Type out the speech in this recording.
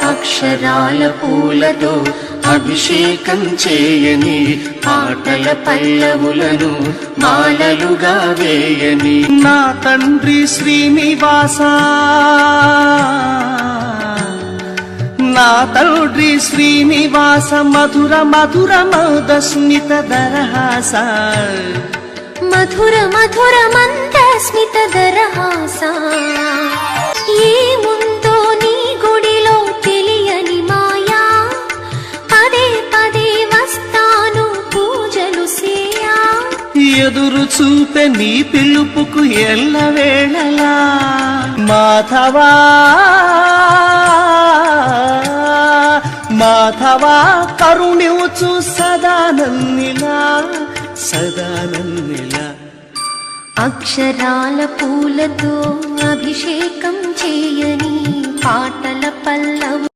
అక్షరాల పూలతో అభిషేకం చేయని, పాటల పల్లవులను మాలలుగా వేయని. నా తండ్రి శ్రీనివాస, నా తండ్రి శ్రీనివాస, మధుర మధుర మందస్మిత దరహాస, మధుర మధుర మందస్మిత దరహాస. ఏముందో నీ గుడిలో తెలియని మాయా, పదే పదే వస్తాను పూజలు సేయా. ఎదురు చూపే నీ పిలుపుకు ఎల్లవేళలా మాధవా, మాధవా కరుణించు సదానన్నిలా, సదానన్నిలా. అక్షరాల పూలతో అభిషేకం చేయని, పాటల పల్లవు